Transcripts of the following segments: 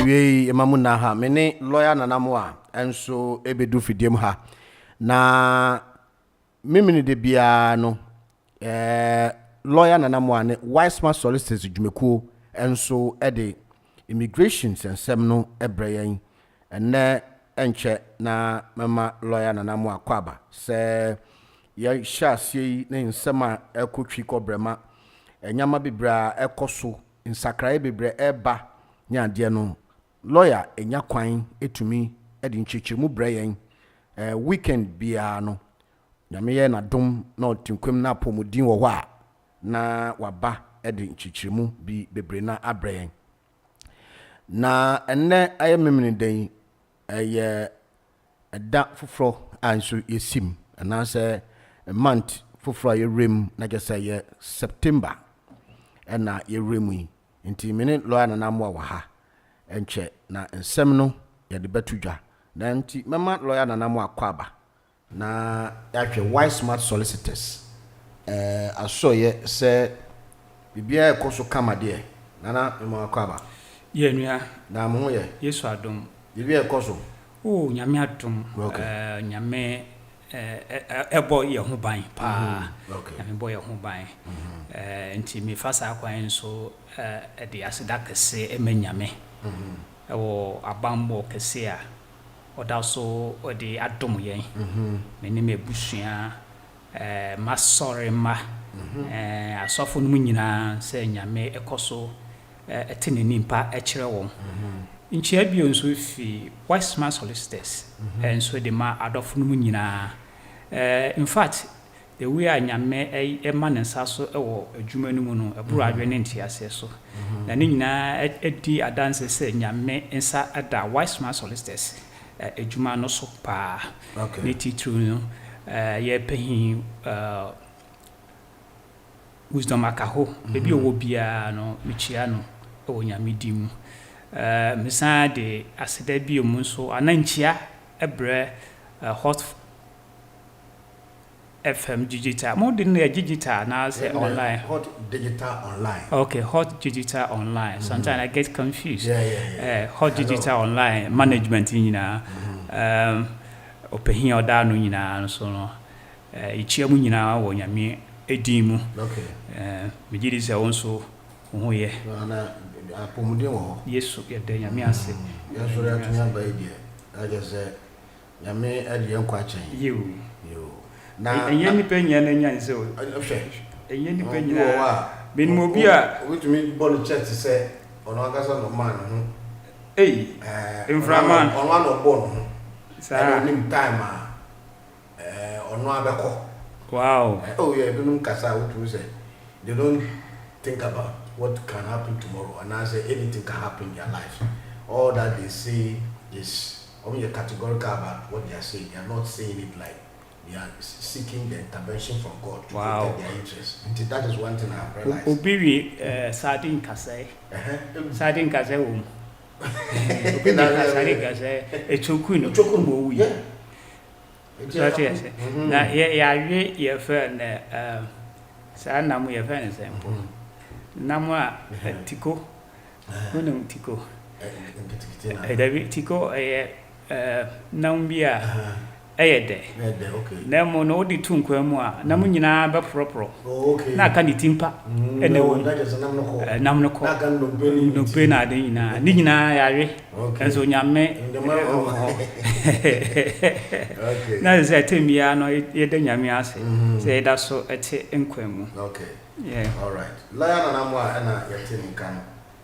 ewie emamuna ha mene lawyer nanamwa enso ebedu fidiem ha na mimini de bia no lawyer nanamwa ne Wiseman Solicitors dwumekuo enso ede immigration sensem no ebreyen enne enche na mama lawyer nanamwa kwaba se ya shasie ne nsema ekotwi kobrema enyama bibra ekoso nsakrai bebre eba nyade no lawyer enya kwan etumi edi nchichimu breyen weekend bia no nyame ye na dom na otinkwem na pomodin wo hɔ a na waba edi nchichimu bi bebre na abreyen na enne aye memini den eye da foforo anso yesim na se month foforo ye rem na gese ye September na ye remu nti mene lawyer na namwa wa ha enche na nsem no ye de betudwa na nti mema lawyer na namwa kwaba na yahwe Wiseman Solicitors aso ye se bibia ekoso kama de na mema kwaba ye nua na mo ye Yesu adom bibia ekoso nyame adom nyame ebo ye ho ban pa nyame bo ye ho ban nti me fasa kwan so de aseda kese emanyame ewo abambo kese a oda so odi adom yen me ne mebusua masore ma asofo no nyina se nyame ekoso etene nimpa ekire won nchia bio nso fi Wiseman Solicitors enso de ma adofo no nyina in fact the way anyame emanensa so ewo adwuma no mu no eburu adwe ne ntiase so na ne nyina edi adanse se nyame nsa ada Wiseman Solicitors adwuma no so pa ne titru no ye pehin wisdom akaho bebi owo bia no michia no ewo nyame dim misa de aseda bi omu so ananchia ebre hot FM digital more than digital now say online hot digital online okay hot digital online sometimes I get confused hot digital online management nyina opehin oda no nyina so no ichiamu nyina wo nyame edimu okay me gidi se wonso ho ye na apomudin wo Yesu ye de nyame ase yesu ya tunya ba ide agese nyame ade yankwa chen yo na enye nipa nya na nya nse o enye nipa nya wa bin mo bia wetumi ball chat se ono agasa no man ho inframan ono no ball ho sa nim time ono abeko wow binum kasa wetumi se they don't think about what can happen tomorrow and I say anything can happen in their life. All that they say is only categorical about what they are saying. They are not saying it like they are seeking the intervention from God to protect their interests. And that is one thing I have realized. Obiwi sardine kase. Sardine kase um. Obiwi sardine kase echoku no mo wi. Na ye ye fe na sa na mo ye fe na sempo. Namwa tiko wonem tiko David tiko nambia de okay na mo no di tunkwa mu a na mo nyina be propro na aka ni timpa ene wo nam no ko no pe na de nyina ni nyina yawe enso nyame okay na ze temia no ye de nyame ase ze da so ete enkwa mu okay yeah all right lawyer nanamwa na yatin kan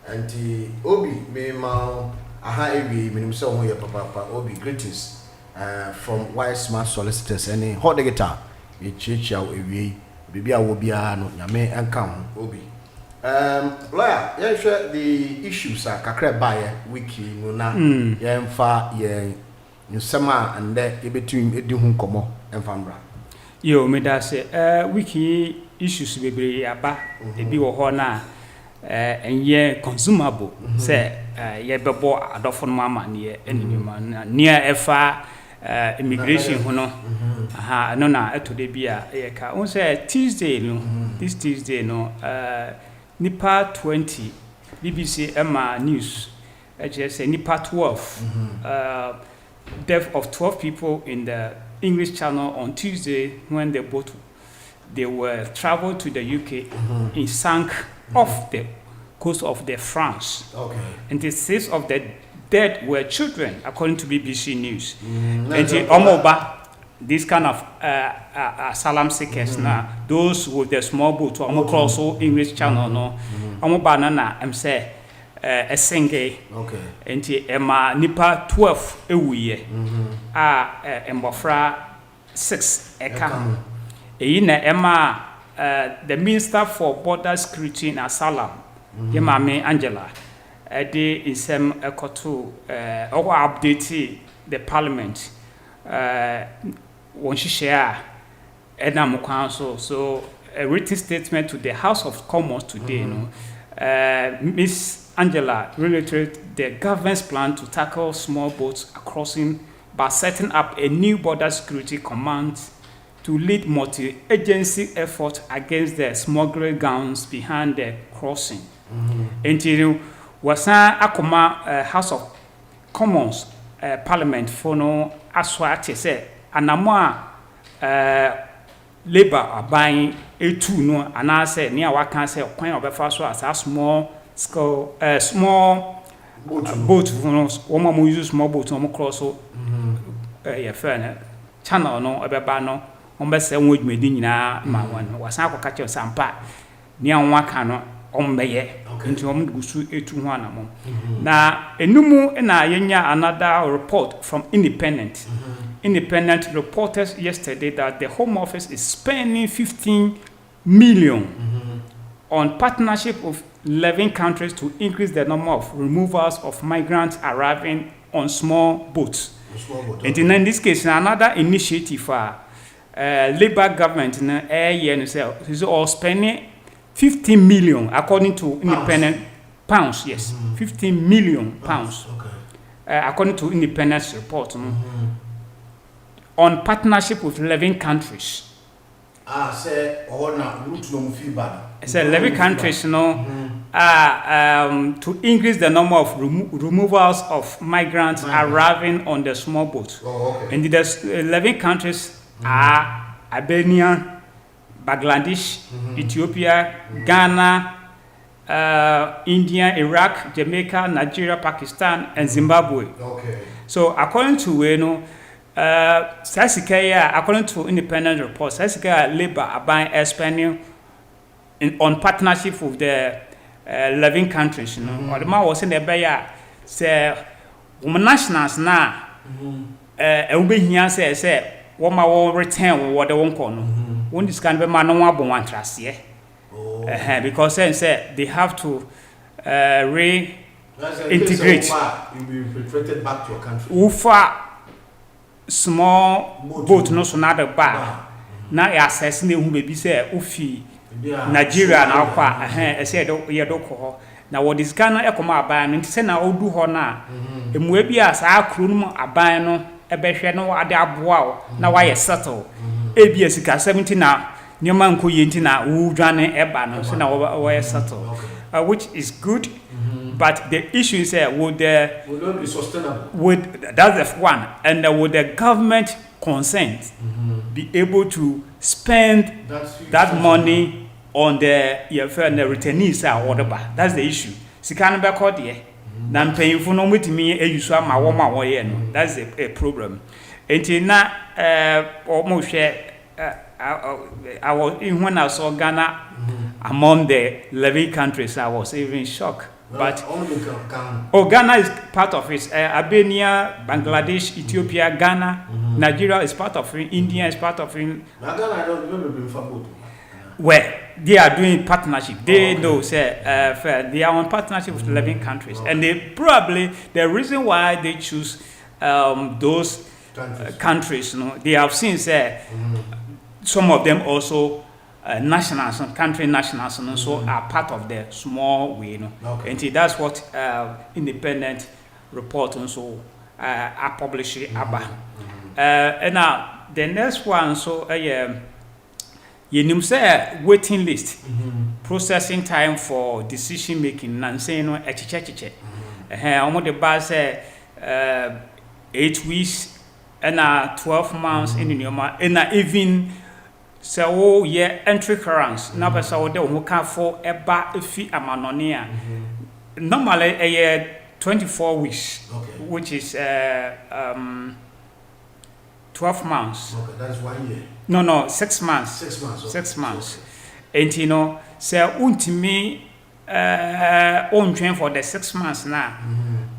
anti obi me ma aha ewi minim se ho ye papa obi greetings from Wiseman Solicitors any Hotdigital echichia ewi bibia wo bia no nyame enka ho obi lawyer ye hwe the issues kakra bae wiki no na ye mfa ye nsema ande ebetum edi hu komo emfa mbra yo me da se wiki issues bebre aba ebi wo ho na enye consumable say ye bebo adofo no ama ne enima na nia efa immigration ho no aha no na etode bia ye ka on say Tuesday no this Tuesday no nipa 20 BBC Emma News just nipa 12 death of 12 people in the English Channel on Tuesday when they were traveled to the UK and sank off the coast of the France. And the 6 of the dead were children, according to BBC News. And the Omoba, this kind of asylum seekers now, those with the small boat, to cross English Channel, no, Omoba nana, say a single, and the nipa 12 a Mbofra 6 eka. Emma, the Minister for Border Security and Asylum, Yemame Angela, they in some ekoto or update the Parliament. When she share Edna Council, so a written statement to the House of Commons today, Miss Angela reiterated the government's plan to tackle small boats crossing by setting up a new border security command to lead multi-agency effort against the smuggling gangs behind the crossing. Until wasan akoma House of Commons Parliament for no aswate say anamo Labour aban etu no anase ne awaka say kwan obefa so as small boat woman mo use small boat no cross so channel no obeba no ombese won dwumedi nyina ma won wasan akoka che sampa ne anwaka no ombeye nti gusu etu ho anamo na enumu na yenya another report from Independent. Independent reported yesterday that the Home Office is spending 15 million on partnership of 11 countries to increase the number of removals of migrants arriving on small boats. And in this case, another initiative for Labour government is all spending 15 million according to Independent pounds. Yes, 15 million pounds. According to Independent's report. On partnership with 11 countries. Say Say 11 countries, to increase the number of removals of migrants arriving on the small boats. And the 11 countries are Albania, Bangladesh, Ethiopia, Ghana, India, Iraq, Jamaica, Nigeria, Pakistan, and Zimbabwe. So according to according to Independent reports, Labour are spending on partnership with the 11 countries. Or the man was in the Bay, say, women nationals now, and we here say, woman will return what they won't call. When this can be man, no one trust, because then say they have to reintegrate. You'll be repatriated back to your country. Small boat no so na the bar na access na hu bebi say ofi Nigeria na akwa say ye do ko na what is Ghana ekoma aban no say na odu ho na emua bi a sa akro no aban no ebehwe no ade aboa na wa ye settle e bi asika 70 na nyoma nko ye nti na wo dwane eba no say na wa ye settle which is good. But the issue is will not be sustainable. That's the one. And would the government consent be able to spend that money on the returnees or whatever? That's the issue. Sikana be called here. Nan paying for no with me use ma wo ye no. That's a problem. Until now almost I was in when I saw Ghana among the 11 countries, I was even shocked. But Ghana is part of it. Albania, Bangladesh, Ethiopia, Ghana, Nigeria is part of it. India is part of it. Well, they are doing partnership. They know, say, they are on partnership with 11 countries, and they probably the reason why they choose those countries. They have seen, say, some of them also. Nationals, country nationals, and so are part of the small way, and that's what Independent report and so are publishing about. And now the next one, so you say waiting list, processing time for decision making, and saying no, almost the bar say 8 weeks and 12 months in your and even so yeah entry clearance na person wo de wo ka for eba efi amanonia normally a year 24 weeks which is 12 months. Okay, that's 1 year. No, 6 months. 6 months. Okay. 6 months. And you know, say untimi on train for the 6 months now.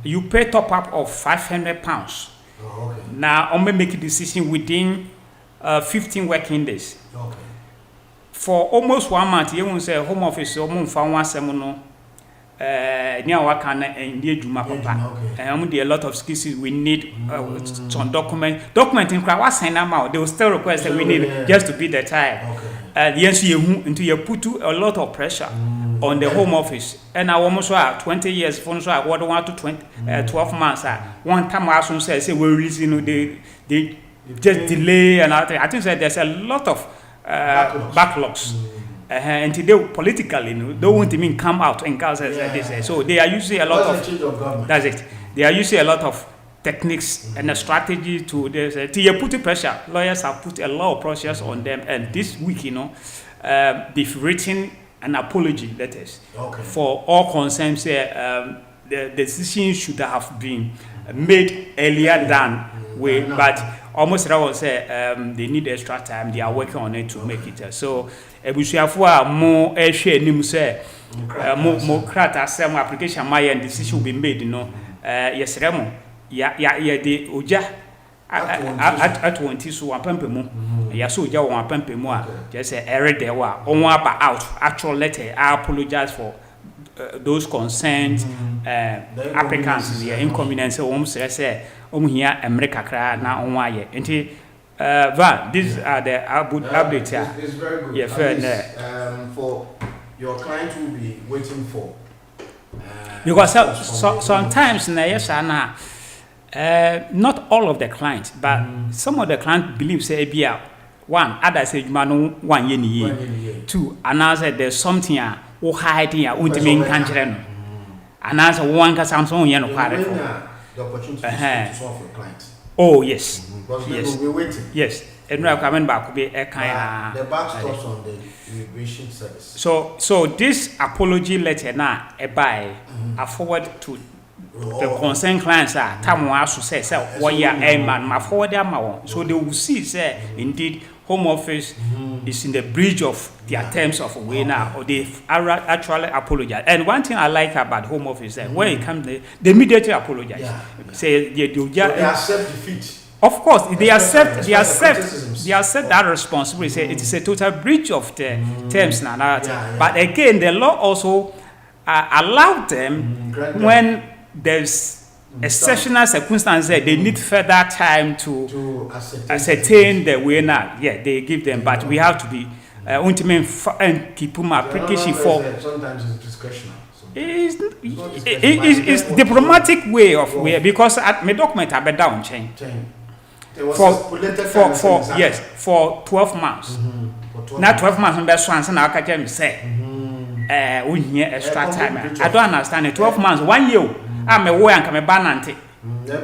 You pay top up of £500. Oh, okay. Now, only make a decision within 15 working days. Okay. For almost 1 month, you won't say home office or moon for 1 semono. Near Wakana and near Juma Papa. And a lot of skills we need some documenting crowd was sign them out. They will still request that we need just to be the time. Yes, you into you put a lot of pressure on the home office. And I almost 20 years for what 1 to 12 months. One time I also say we're releasing they just delay and I think that there's a lot of backlogs. And today politically, they won't even come out and cause this. So they are using a lot of that's it. They are using a lot of techniques and a strategy to this. To put pressure, lawyers have put a lot of pressures on them. And this week, they've written an apology letters for all concerns. The decision should have been made earlier than but almost I would say they need extra time. They are working on it to make it. So ebusuafo more ehwe nim say more krata some application my and decision will be made yesere mo ya de oja at wonti so apampemu ya so oja won apampemu a just say error there wa on aba out actual letter I apologize for those concerned applicants the inconvenience say here America kra na on waye enti Van, these are the updates. It's very good. Yeah, for your client will be waiting for. Because sometimes, not all of the clients, but some of the clients believe say one, others say man 1 year, 2, another there's something hiding ultimate country, another one can Samsung yen of the opportunity to solve for clients. Oh yes. Yes. We're waiting. Yes. And now coming back will be a kind the back stops on the immigration service. So this apology letter now I forward to the concerned clients time to say what year man my forward them so they will see say indeed Home Office is in the bridge of their terms of way now or they actually apologize. And one thing I like about Home Office is when it comes they immediately apologize. Say they accept defeat. Of course, they accept that responsibility. Say it is a total breach of the terms now. But again, the law also allowed them when there's exceptional circumstances, they need further time to ascertain the way now. Yeah, they give them, but we have to be ultimate and keep them application for. Sometimes it's discretionary. It's diplomatic way of way because at my document I be down chain. For 12 months. Not 12 months on that one, so now I can say, we need extra time. I don't understand it. 12 months, 1 year. I'm a way and come a banante.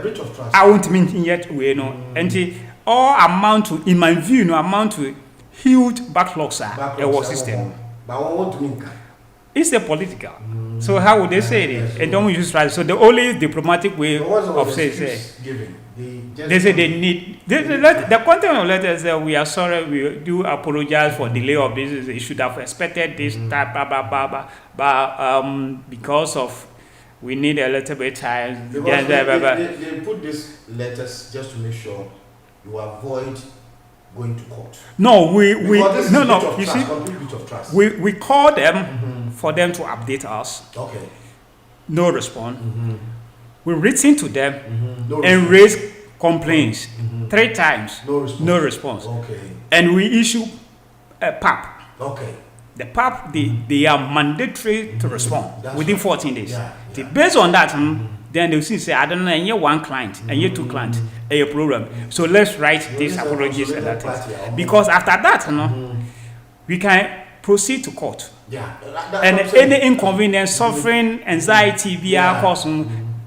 Breach of trust. I won't mean yet, we know. And all amount to, in my view, amount to huge backlogs are our system. But I want to mean it's a political. So how would they say it? And don't use right. So the only diplomatic way of saying they say they need the content of letters say we are sorry, we do apologize for delay of this. They should have expected this type, but because of we need a little bit time. They put these letters just to make sure you avoid going to court. No, you see, complete of trust. We call them for them to update us. Okay. No response. We written to them and raise complaints 3 times. No response. Okay. And we issue a PAP. Okay. The PAP they are mandatory to respond within 14 days. Yeah. Based on that, then they will say, I don't know, and you're 1 client and you're 2 clients, a problem. So let's write these apologies and that. Because after that, we can proceed to court. Yeah. And any inconvenience, suffering, anxiety, cause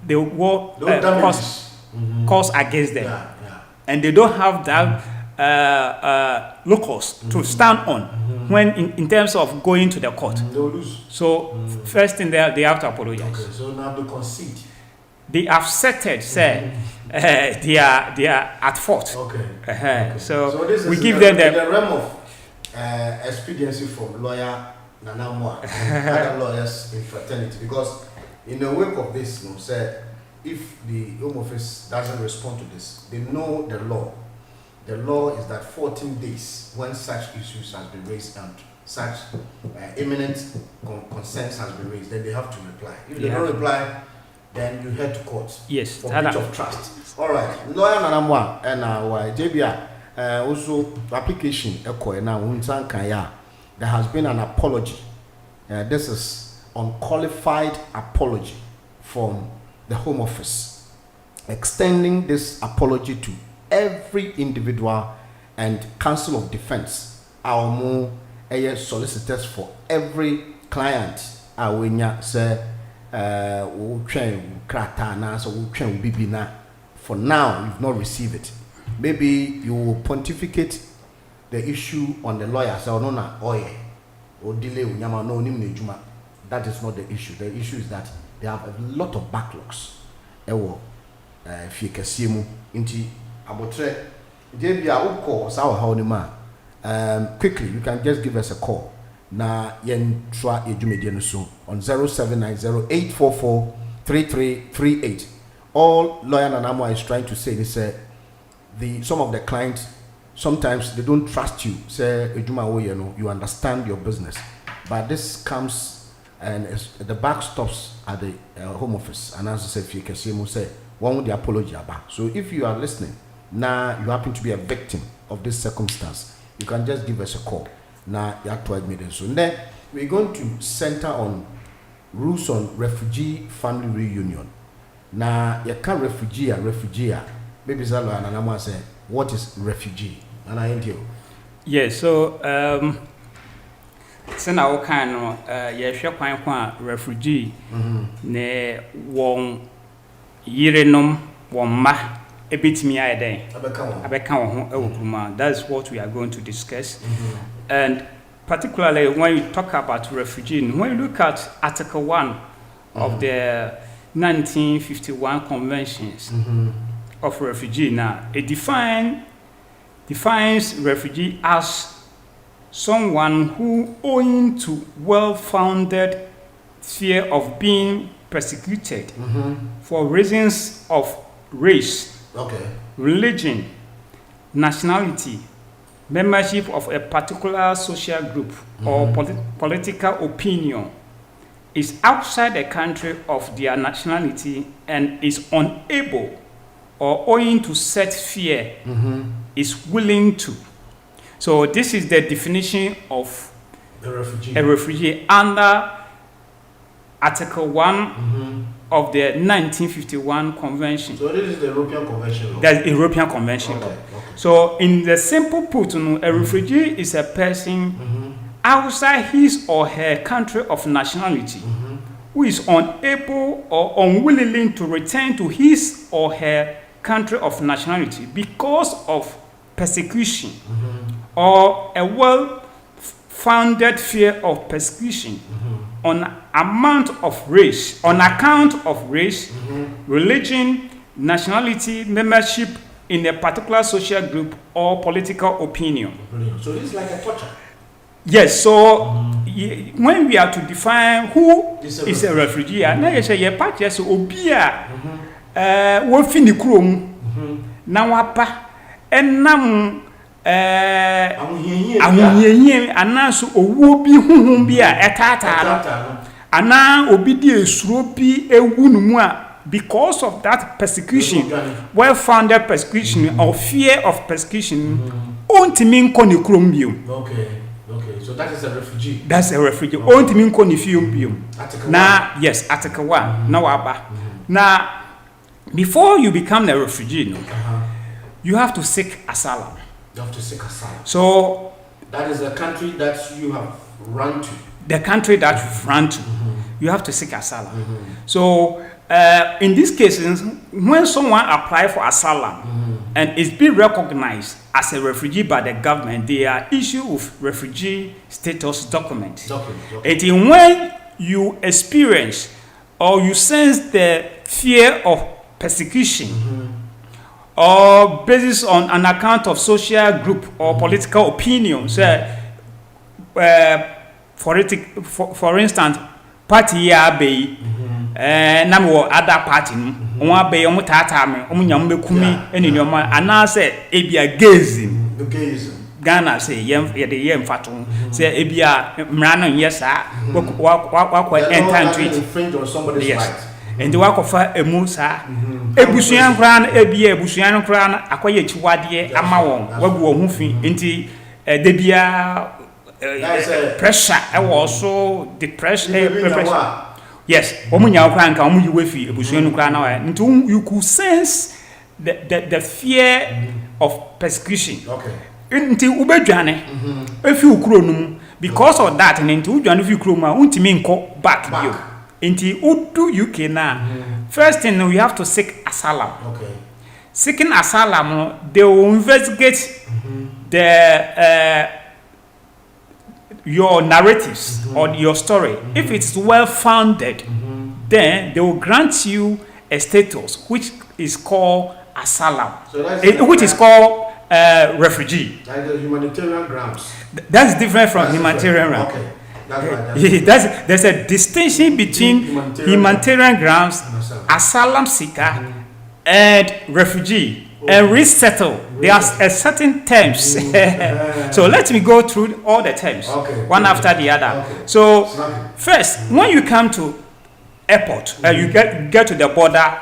the war damages. cause against them, Yeah. and they don't have that locus to stand on when in terms of going to the court. They'll lose. So first thing they have to apologize. Okay, so now they concede. They have accepted, say, they are at fault. Okay. So this we is give in them the realm of expediency from lawyer Nanamwa and other lawyers in fraternity, because in the wake of this, say, if the Home Office doesn't respond to this, they know the law. The law is that 14 days when such issues has been raised and such imminent concerns has been raised, then they have to reply. If they don't reply, then you head to court. Yes, for breach of trust. All right, lawyer Nanamwa and our JBA also application now there has been an apology. This is unqualified apology from the Home Office, extending this apology to every individual and Council of Defense. Our more solicitors for every client. Our say for now you've not received it. Maybe you will pontificate the issue on the lawyer. So no, or delay. That is not the issue. The issue is that they have a lot of backlogs. Quickly, you can just give us a call. Na yen try so on 0790-844-3338. All lawyer Nanamwa is trying to say is some of the clients sometimes they don't trust you. Say you understand your business, but this comes and the back stops at the Home Office. And as I said, say one with the apology about. So if you are listening now, you happen to be a victim of this circumstance, you can just give us a call. Now you have to admit it. So then we're going to center on rules on refugee family reunion. Now you can't refugee. Maybe Zalo and Anama say, what is refugee? And I you. Yes, so so now kind of share kwan refugee ne won yirenom won ma ebitimi ayeden abeka won ho ewukruma. That's what we are going to discuss. And particularly when you talk about refugee, when you look at Article 1 of the 1951 Conventions of Refugee, now it defines refugee as someone who, owing to well-founded fear of being persecuted for reasons of race, religion, nationality, membership of a particular social group or political opinion, is outside the country of their nationality and is unable or owing to such fear is willing to. So this is the definition of a refugee under Article 1 of the 1951 Convention. So this is the European Convention. That's the European Convention. Okay. So in the simple put, a refugee is a person outside his or her country of nationality who is unable or unwilling to return to his or her country of nationality because of persecution or a well-founded fear of persecution on account of race, religion, nationality, membership in a particular social group or political opinion. So this is like a torture. Yes, so when we are to define who is a refugee, now you say you part yes obia wo fini krom na wapa enam ahuhiehie anaso owuo bi huhum bi a etata no ana obi di esuro bi ewu no mu a because of that persecution, well-founded persecution or fear of persecution, ontimi nko ne krom biom. Okay, so that is a refugee. That's a refugee. Ontimi nko ne fiom biom. Na yes, Article 1 na waba. Now, before you become a refugee, you have to seek asylum. You have to seek asylum. So that is the country that you have run to. The country that you've run to, you have to seek asylum. So in these cases, when someone applies for asylum and is being recognized as a refugee by the government, they are issued with refugee status document. And when you experience or you sense the fear of persecution or basis on an account of social group or political opinion, for instance, party ya be na me other party no one be omo tata me omo nyam bekumi eni nyoma ana say ebia gazing Ghana say yem fato say ebia mra no yesa wa enter into it. Yes. And the work of emu sa ebusuan kra na ebia ebusuan kra na akoye chiwade ama won wagu wo hu fi nti de bia pressure also the pressure. Yes, omunya kra nka omu yiwe fi ebusuan kra na nti you could sense the fear of persecution. Okay. Nti ubedwane efi ukuro num because of that nti udwane fi ukuro ma untimi nko back bio. Inti udu UK na first thing we have to seek asylum. Okay. Seeking asylum, they will investigate your narratives or your story. If it's well founded, then they will grant you a status which is called asylum, which is called refugee. Like the humanitarian grounds. That's different from humanitarian grounds. Okay. There's a distinction between humanitarian grounds, asylum seeker, and refugee, and resettle. There are certain terms. So let me go through all the terms, one after the other. So first, when you come to airport, you get to the border,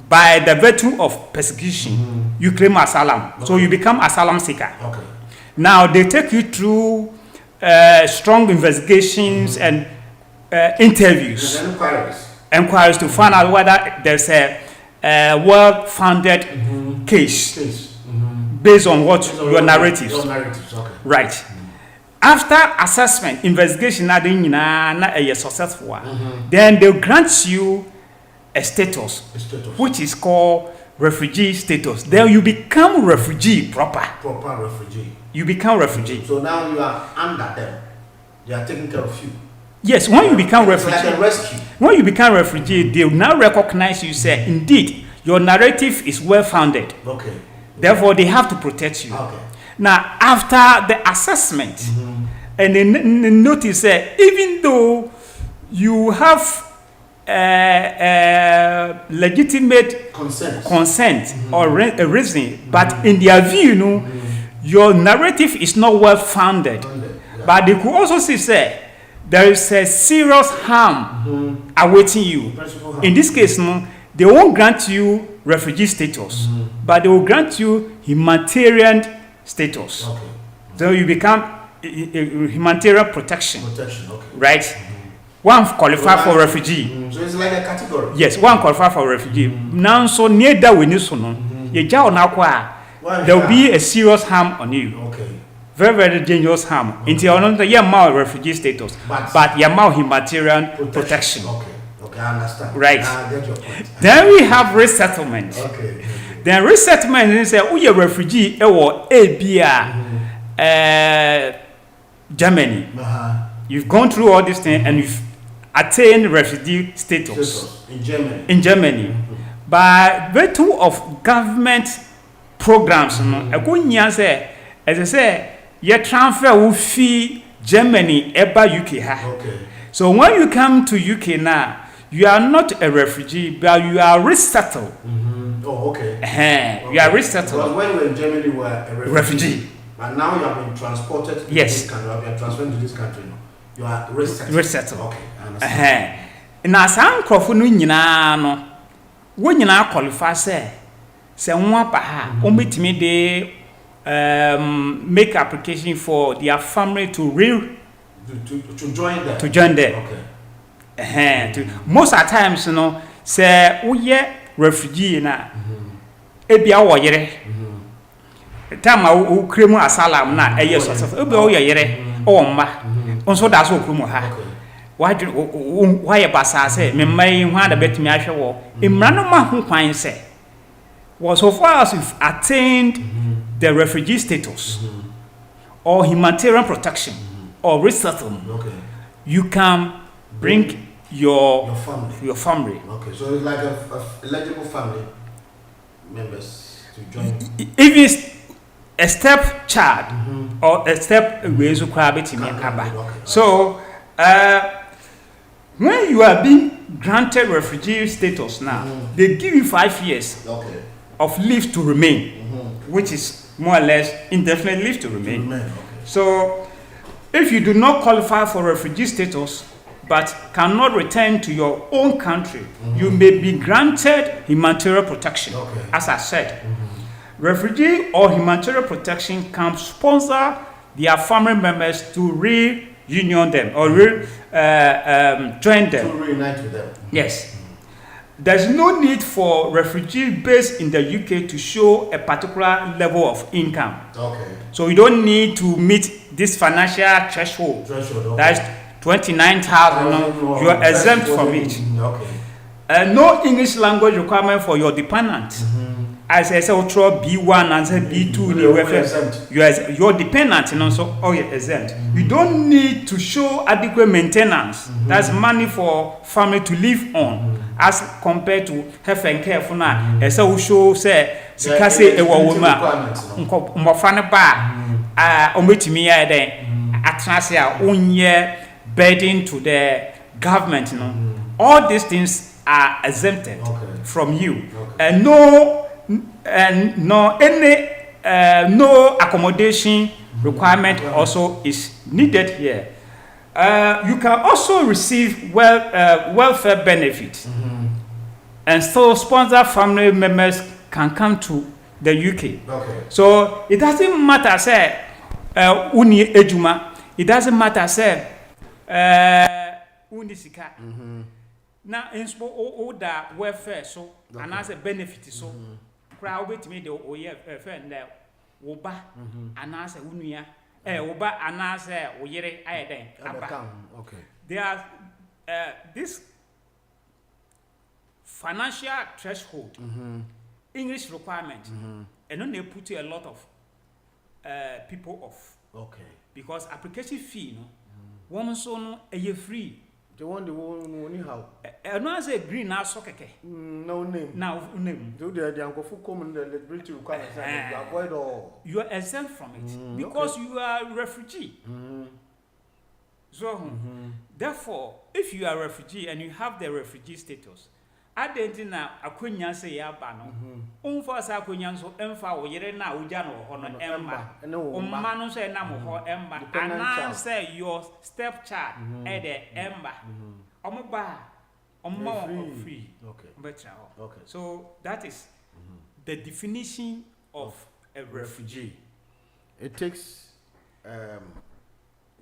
by the virtue of persecution, you claim asylum. So you become asylum seeker. Now they take you through strong investigations and interviews, inquiries to find out whether there's a well-founded case based on what your narratives. Right. After assessment, investigation, successful, then they'll grant you a status, which is called refugee status. Then you become refugee proper. Proper refugee. You become refugee. So now you are under them. They are taking care of you. Yes, when you become refugee, like a rescue. When you become refugee, they will now recognize you. Say, indeed, your narrative is well founded. Okay. Therefore, they have to protect you. Okay. Now, after the assessment, and they notice that even though you have legitimate consent or reason, but in their view, your narrative is not well founded. But they could also say there is a serious harm awaiting you. In this case, they won't grant you refugee status, but they will grant you humanitarian status. Okay. So you become humanitarian protection. Right? One qualify for refugee. So it's like a category. Yes, one qualify for refugee. Now, so near that we need to know. There will be a serious harm on you. Okay. Very, very dangerous harm. Until you're more refugee status, but you're more humanitarian protection. Okay, I understand. Right. I get your point. Then we have resettlement. Okay. Then resettlement is a refugee or ABR, Germany. You've gone through all this thing and you've attained refugee status in Germany. By virtue of government programs, as I say, you transfer will fee Germany eba UK. Okay. So when you come to UK now, you are not a refugee, but you are resettled. Oh, okay. You are resettled. Because when we were in Germany, you were a refugee. But now you have been transported to this country. You have been transferred to this country. You are resettled. Okay, I understand. Now, some crofonu nyina no, wo nyina qualify say nwa pa ha, omitimi dey make application for their family to join them. To join them. Okay. Most of the times, you know, say we refugee na ebia wo yere. Time we claim asylum na success. Ebia wo yere o mma. Onso da so okrumu ha. why a basa say, me may want a bit me asha war. Imranoma who pine say, was so far as you've attained the refugee status or humanitarian protection or resettlement, you can bring your family. Okay, so it's like a eligible family members to join. If it's a stepchild or a step so when you are being granted refugee status now, they give you 5 years of leave to remain, which is more or less indefinite leave to remain. So if you do not qualify for refugee status but cannot return to your own country, you may be granted humanitarian protection. As I said, refugee or humanitarian protection can sponsor their family members to reunion them or join them. To reunite with them. Yes. There's no need for refugee based in the UK to show a particular level of income. So you don't need to meet this financial threshold. That's 29,000. You are exempt from it. No English language requirement for your dependent. As I said, B1 and B2, you're dependent, and also you're exempt. You don't need to show adequate maintenance. That's money for family to live on, as compared to health and care for now. As I show, say, Sikase ewa woman, Mofana ba, Ometimia then, Atrasia, onye burden to the government. All these things are exempted from you, and no accommodation requirement also is needed here. You can also receive welfare benefits, and so sponsor family members can come to the UK. So it doesn't matter say uni ejuma, it doesn't matter say uni sika. Now in order welfare so and as a benefit so crowd with me the oye friend there woba and as a unia woba and as a oyere ayeden aba. There are this financial threshold, English requirement, and then they put a lot of people off. Because application fee, one so no free. The one how? No, as a green now so no name. Now name. Do the uncle for common the eligibility requirements and avoid all. You are exempt from it because you are a refugee. So therefore, if you are a refugee and you have the refugee status, Adentina akonya say ya ba no umfa sa akonya so emfa wo yere na uja no ho no emma umma no say na mo ho emma ana say your stepchild the emma omma free betra. So that is the definition of a refugee. It takes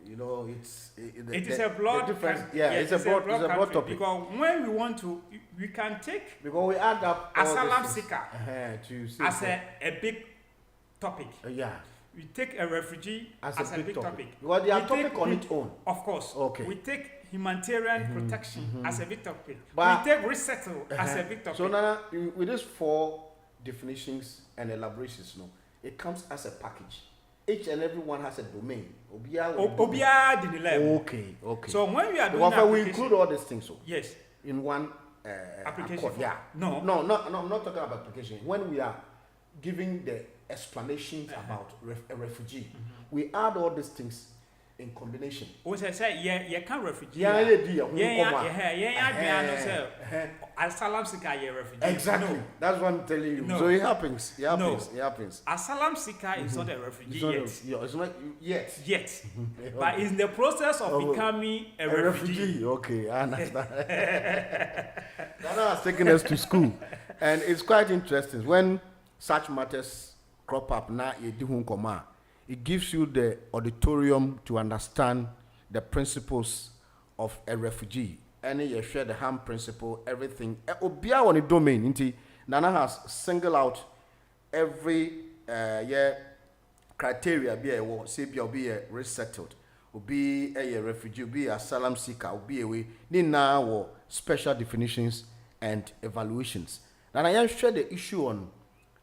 it is a broad difference. It's a broad topic. Because when we want to, we can take because we add up asylum seeker as a big topic. We take a refugee as a big topic. Well, they are topic on its own. Of course. We take humanitarian protection as a big topic. But we take resettle as a big topic. So now, with these 4 definitions and elaborations, it comes as a package. Each and every one has a domain. Obia did the level. So when we are doing we include all these things. Yes. In one application. No, I'm not talking about application. When we are giving the explanations about a refugee, we add all these things in combination. I say, you can't refugee. Asylum seeker, refugee. Exactly. No. That's what I'm telling you. So it happens. It happens. Asylum seeker is not a refugee it's not yet. But in the process of becoming a refugee. I understand. That has taken us to school. And it's quite interesting. When such matters crop up, it gives you the auditorium to understand the principles of a refugee. Any you share the harm principle, everything. Obia on a domain. Nana has singled out every criteria be a resettled. obi a refugee, obi asylum seeker, obi a way, ni na wo special definitions and evaluations. And I am share the issue on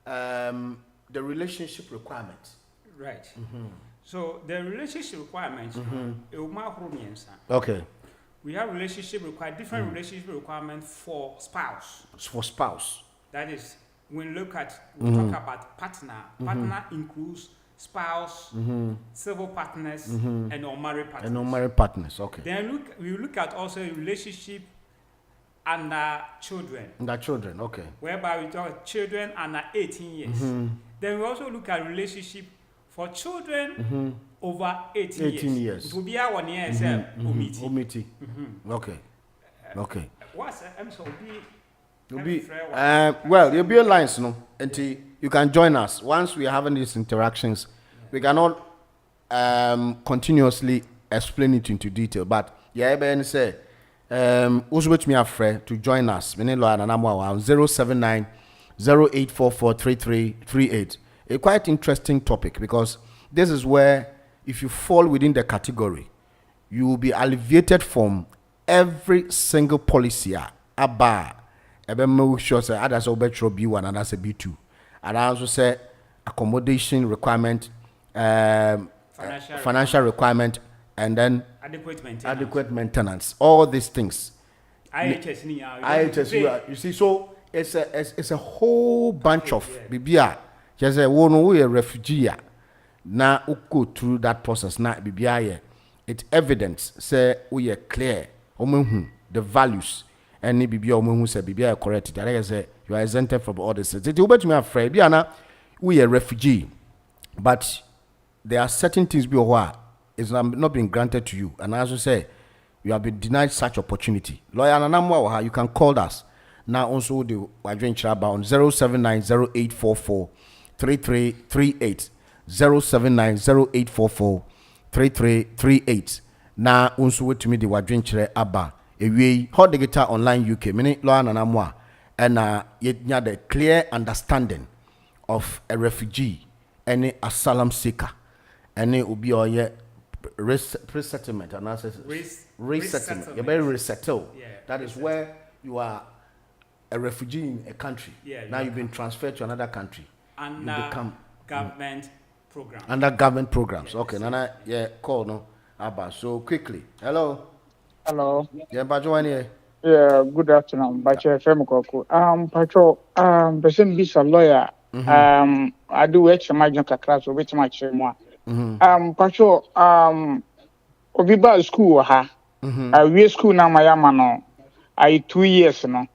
the relationship requirements. Right. So the relationship requirements, okay. We have different relationship requirements for spouse. For spouse. That is, when we talk about partner, partner includes spouse, civil partners, and unmarried partners. And unmarried partners, okay. Then we look at also a relationship under children. Under children, okay. Whereby we talk children under 18 years. Then we also look at relationship for children over 18 years. It will be our near omiti. Okay. Okay. What's well, there'll be a lines, no, until you can join us. Once we are having these interactions, we cannot continuously explain it into detail. But yeah, Ben say, who's with me afraid to join us? 079 0844 3338. A quite interesting topic, because this is where, if you fall within the category, you will be alleviated from every single policy about make sure say others will better B1 and that's a B2. And I also say accommodation requirement, financial requirement, and then adequate maintenance. All these things. IHS, you see, so it's a whole bunch of bibia. Just say we a refugee. Now we go through that process. Now bibia it's evidence. Say we are clear. The values. And bibia who say bibia correct. That say you are exempted from all this. It will be me afraid. Biana, we a refugee, but there are certain things it's not being granted to you. And as you say, you have been denied such opportunity. Lawyer Nanamwa, you can call us. Now also the Wadrin Chaba on 07908443338. 07908443338. Now also to me the Wadrin Chere Abba. Ewe Hotdigitalonline UK. Many lawyer Nanamwa. And yet the clear understanding of a refugee, any asylum seeker, any ubi or yet resettlement and resettlement. You're very resettled. Yeah, that is where you are a refugee in a country. Now you've been transferred to another country. And you become government programs. Under government programs. Yes. Okay, Nana, call no Abba. So quickly. Hello. Yeah, Bajo here. Yeah, good afternoon. Bacho Femoko. Patrol, person be a lawyer. I do work for my class or which much more. Patrol, Obiba school, I we school now, my amano. I 2 years no.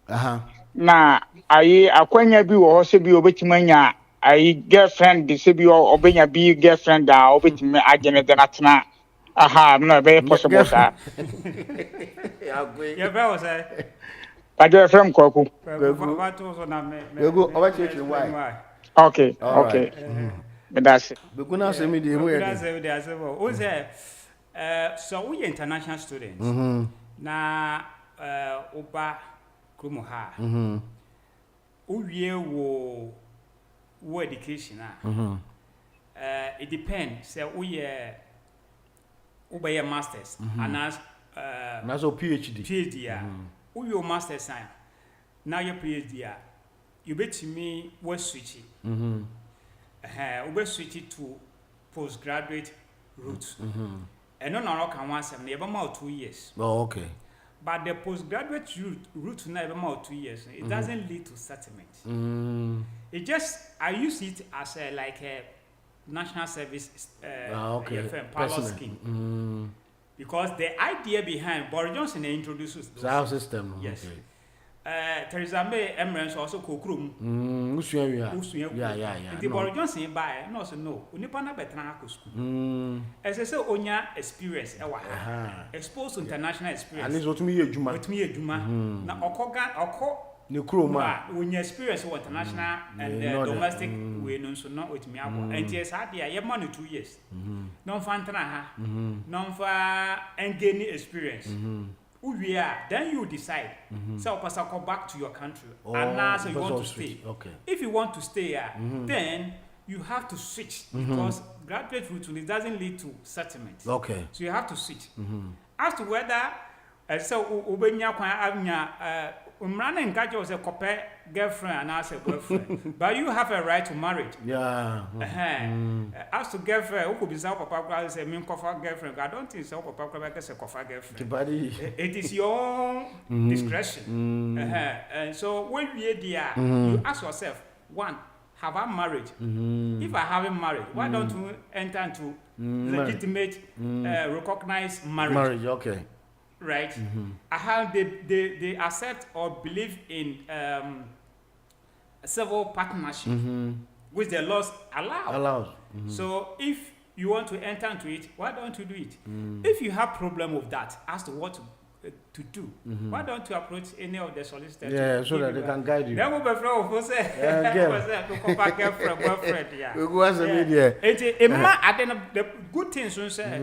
Now, I acquire be or also be over to mania. I girlfriend, the or obey be girlfriend, over to me, I generate that. Aha, I'm not very possible, sir. Yeah, that was I do a film call. Why? Okay. But that's it. We're going to say me the way. So we international students. Na Oba Kumuha. Uye wo education. It depends. So we masters and as PhD. Your master's now your PhD, you bet me was switch it. We switch it to postgraduate route. And no can once never more 2 years. Oh, okay. But the postgraduate route never more 2 years. It doesn't lead to settlement. It just I use it as a national service pilot scheme. Because the idea behind Boris Johnson introduces the system. Yes. Theresa May Emirates also kokrum. The Boris Johnson buy no so no. Unipa na betra ko school. As I say onya experience exposed to international experience. At least what me ejuma. Na okọ ne kroma when you experience international and domestic we no so not with me abo. And yes adia ye man 2 years. Non fa ntana ha. Non fa engage experience. Then you decide. So go back to your country. And now so you want to stay. Okay. If you want to stay then you have to switch because graduate route it doesn't lead to settlement. Okay. So you have to switch. As to whether so ubenya kwan anya umrana encourage was a couple girlfriend and as a boyfriend, but you have a right to marriage. Yeah. As to girlfriend, who could be some papa say me cover girlfriend. I don't think so papa can say cover girlfriend. It is your own discretion. And so when we are there, you ask yourself, one, have I married? If I haven't married, why don't you enter into legitimate, recognized marriage? Marriage, okay. Right? They accept or believe in civil partnership, which the laws allow. So if you want to enter into it, why don't you do it? If you have problem with that, as to what to do, why don't you approach any of the solicitors? Yeah, so that they can guide you. Then we'll be friends. We'll say, girlfriend, boyfriend. Yeah. We go as a media. The good thing is say,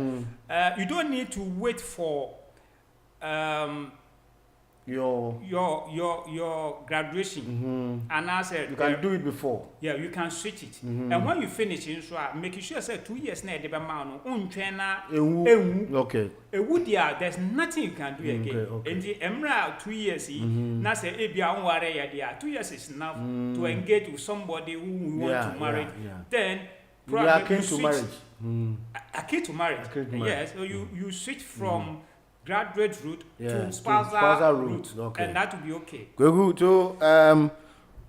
you don't need to wait for your graduation, and I said you can do it before. Yeah, you can switch it, and when you finish in making sure say 2 years na the man okay. There's nothing you can do again. And the emra 2 years na say ebia onware ya dia 2 years is enough to engage with somebody who we want to marry. Then probably you are to marriage. Akin to marriage. Yes, so you switch from graduate route to spousal route, and that will be okay. Go to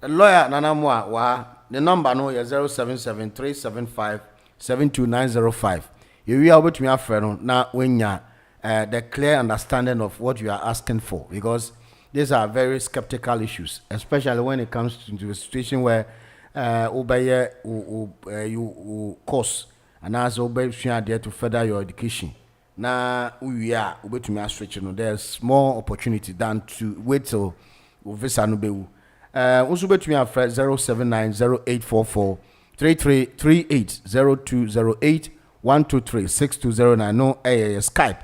lawyer Nanamwa wa the number no is 077-375-72905. You are able to me after now when you the clear understanding of what you are asking for, because these are very skeptical issues, especially when it comes to a situation where you course and as obey there to further your education. Now we are able to switch. There's more opportunity than to wait till visa no be. Also bet me at 079-0844-3338-0208-123-6209. No Skype.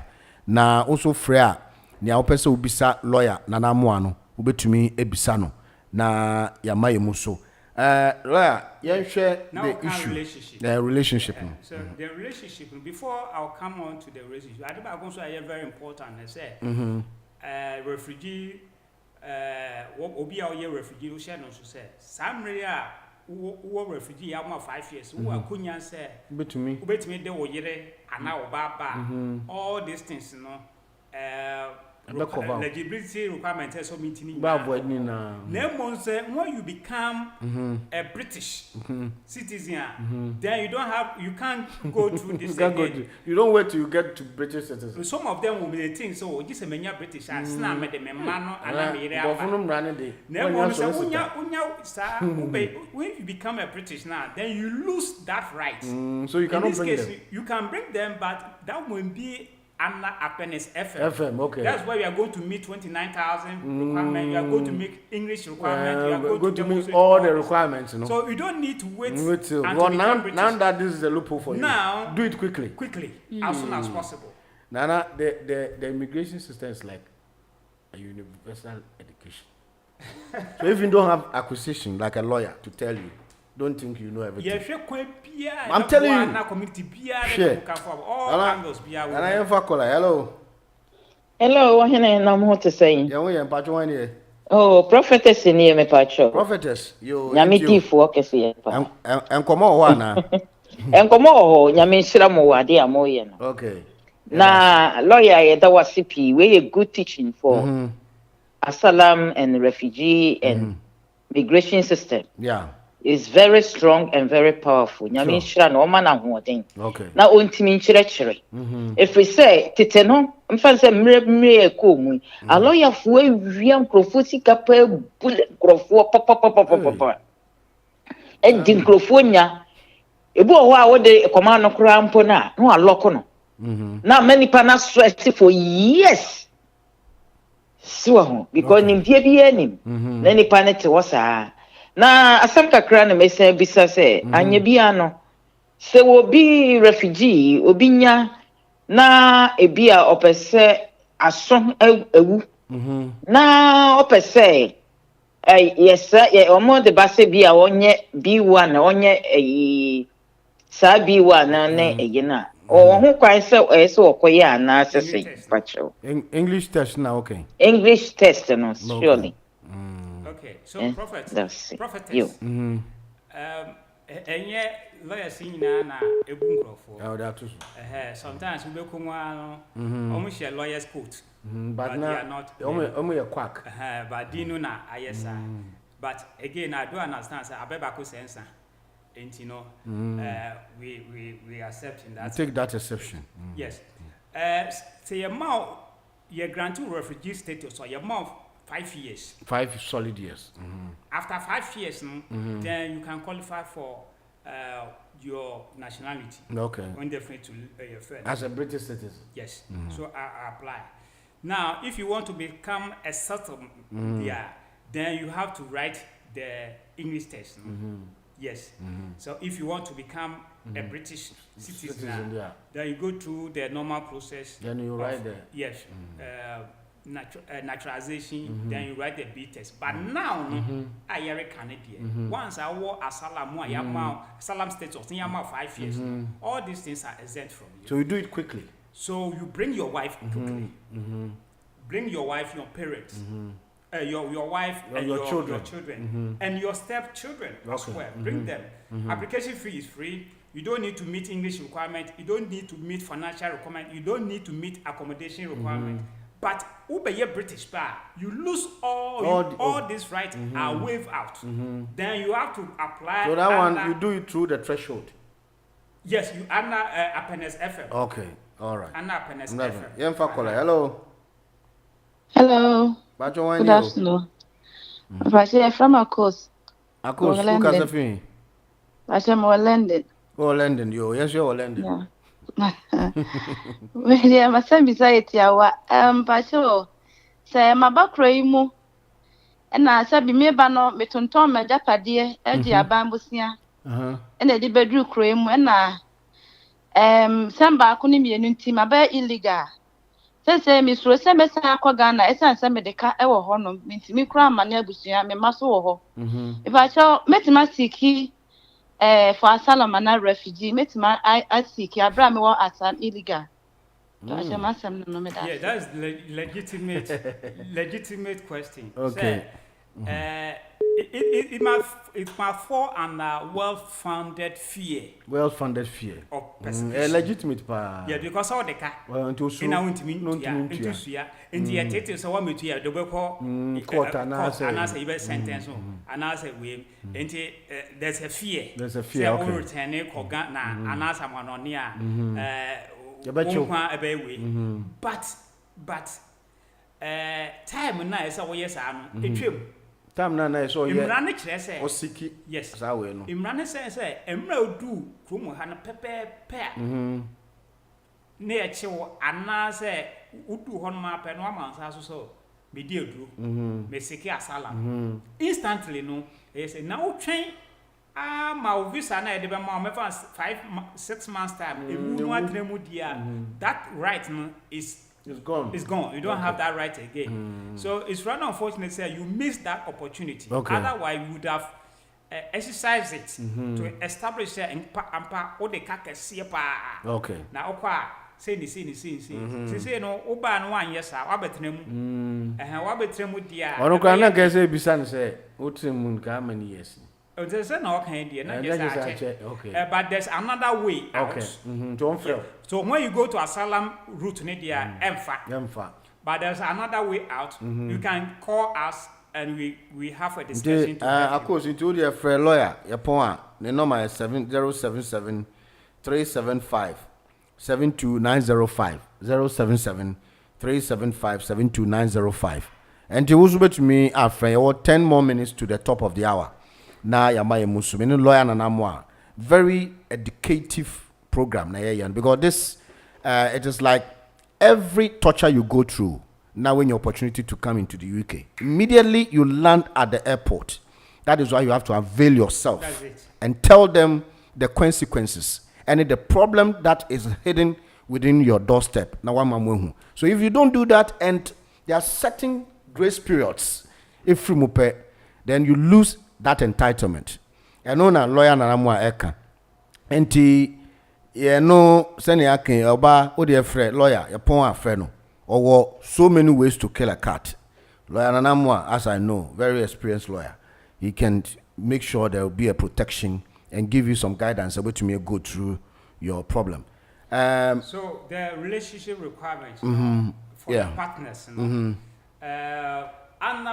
Na also free nia opese ubisa lawyer Nanamwa no ubetumi ebisa no na yamaye muso. Lawyer, share the issue. The relationship. So the relationship, before I'll come on to the relationship, I think I'm also very important. I say, refugee, obi a oye refugee, who share no so say, some area who refugee, I'm 5 years, who are kunya say, ubetumi de oyere ana obaba, all these things, you know. Eligibility requirement is so meeting. When you become a British citizen, then you can't go through this again. You don't wait till you get to British citizen. Some of them will be the thing. So this is many British. When you become a British now, then you lose that right. So you cannot bring them. You can bring them, but that will be under appendix FM. Okay. That's why we are going to meet 29,000 requirements. You are going to make English requirements. You are going to meet all the requirements. You know? So you don't need to wait. Now that this is a loophole for you, now do it quickly. As soon as possible. Nana, the immigration system is like a universal education. So if you don't have acquisition, like a lawyer to tell you, don't think you know everything. I'm telling you. Share. All angles. Hello. Hello, what am to say? Oh, prophetess in here, me pacho. Prophetess, you. Yamiti for Kessie. And come on, and come on, Yamin Wadi Amoyan. Okay. Na lawyer, that was CP, very good teaching for asylum and refugee and migration system. Yeah. Is very strong and very powerful. Nyame shira no man ahoden. Okay. Na ontimi nchire. If we say tete no, mfa say mre ekomu. A lawyer fo awia nkrofo sika pa bullet nkrofo papa. E di nkrofo nya. Ebu ho a wo de command no kra mpo na no aloko no. Na many pana stress for years. So because nimpie bi anim. Na ni panete wo saa. Na asam kakra na mesa bisa se anya bia no se wo bi refugee obi nya na ebia opese aso ewu na opese Yes, sir. Yeah, omo de base bi a onye B1 onye sa B1 na na o ho kwan se okoye ana sese pacho. English test now, okay. English test no surely. Okay, so That's it. prophetess. Enye lawyers nyina na ebu nkrofo. Oh, that too. Sometimes we be kumwa no almost share lawyers coat. But they are not only a quack. But dinu na ayesa. But again, I do understand say abeba ko sense. And you know, we accept in that. You take that exception. Yes. Say your mouth, your granted refugee status or your mouth 5 years. 5 solid years. After 5 years, then you can qualify for your nationality. Okay. When they're free to your friend. As a British citizen. Yes. So I apply. Now, if you want to become a settlement, then you have to write the English test. Yes. So if you want to become a British citizen, then you go through the normal process. Then you write the yes, naturalization. Then you write the B test. But now, I am a Canadian. Once I wore asylum, asylum status, 5 years. All these things are exempt from you. So you do it quickly. So you bring your wife quickly. Bring your wife, your parents. Your wife and your children and your stepchildren as well. Bring them. Application fee is free. You don't need to meet English requirement. You don't need to meet financial requirement. You don't need to meet accommodation requirement. But Ubeye British bar, you lose all these rights are waived out. Then you have to apply. So that one you do it through the threshold. Yes, you under Appendix FM. Okay, all right. Under Appendix FM. Hello. Hello. Good afternoon. I'm from Akos. Akos, who can say fee? I'm London. Oh, London, yes, you're London. Yeah. Yeah, my son beside you. Pacho, say my back mu. And I said, be me bano, me tonton me japadiye, bambusia. And I did bedroom cream when samba kuni mi enunti mabe illegal. Say Miss Rose Messa Ghana, Essan Samedica, ever honor, means me cram my nebusia, me maso. If I shall met my seek for asylum and a refugee, met my I seek ya bram as an illegal. Yeah, that's legitimate question. Okay. It might fall under well-founded fear. Well-founded fear. Of persecution. Legitimate pa. Yeah, because all the car. Well, until so. In the theater, so one meet here, the work court and I say sentence, and I say we. There's a fear. There's a fear. Okay. Returning for Ghana, and as someone on here. But time now is our yes, time na so ye imrane kire say osiki yes sa we no imrane say emra odu krom ha na pepe na ye chewo ana say udu ho no ma pe no amansa so me di edu me siki asala instantly no yes na otwen ma visa na e de be ma me 5-6 months time e mu no atremu dia that right no is it's gone. It's gone. You don't have that right again. So it's rather unfortunate that you missed that opportunity. Okay. Otherwise, you would have exercised it to establish in Pampa or the Kaka. Okay. Now, say, say, no, Oba and 1 yes, I betremu. And how betremu, dear. Or no, I can say, Bisan say, Utrim, how many years? There's no Canadian, okay. But there's another way out. Okay. Don't fail. So when you go to asylum route, Nadia, Emfa. But there's another way out. You can call us and we have a discussion. Of course, you told your friend lawyer, your point. The number is 7077 375 72905 077 375 72905. And you will to me after 10 more minutes to the top of the hour. Na yamaye musume no lawyer na namwa very educative program na yayan because this it is like every torture you go through now when your opportunity to come into the UK immediately you land at the airport. That is why you have to avail yourself and tell them the consequences and the problem that is hidden within your doorstep. So if you don't do that and there are certain grace periods if you then you lose that entitlement. And no na lawyer na mo eka. Enti ye no sene akin oba o de frɛ lawyer ye pon afrɛ no. Or so many ways to kill a cat. Lawyer Nanamwa, as I know, very experienced lawyer. He can make sure there will be a protection and give you some guidance about to go through your problem. So the relationship requirements for the partners, under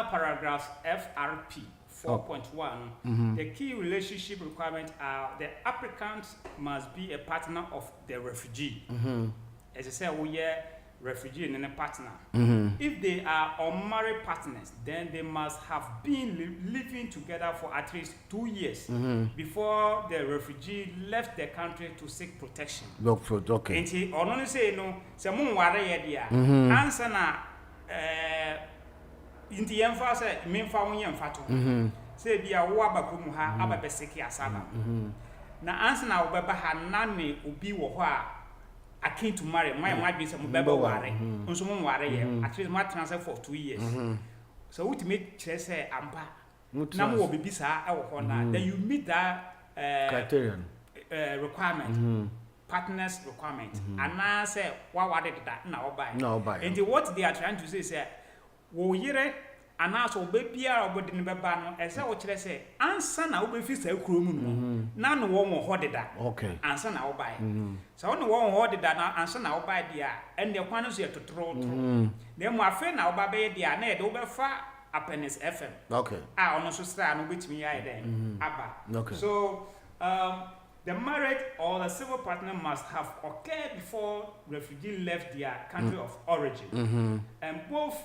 paragraph FRP 4.1, the key relationship requirements are the applicant must be a partner of the refugee. As I said, we are refugee and a partner. If they are unmarried partners, then they must have been living together for at least 2 years before the refugee left the country to seek protection. Look for okay. And he only say no, some worry idea. Answer na in the emphasis, mean found yam fatu. Say be a wabakum ha ababeseki asaba. Na answer na ubaba hanani ubi wa akin to marry my be some beba ware nso mo ware ye at least my transfer for 2 years so what make say ampa na mo obibi saa e wo ho na then you meet that criterion requirement partners requirement and na say wa wade that na obai and what they are trying to say is wo yire ana so bebia obodi ne beba no e say wo kire say ansa na wo be fi sa kuro mu no na no wo ho deda okay ansa na wo bai so wo no wo ho deda na ansa na wo bai dia en de kwan so ye totoro na mu afa na wo ba be dia na e de wo be fa Happiness FM okay ono so star no betimi ya den aba okay so the marriage or the civil partner must have occurred before refugee left their country of origin and both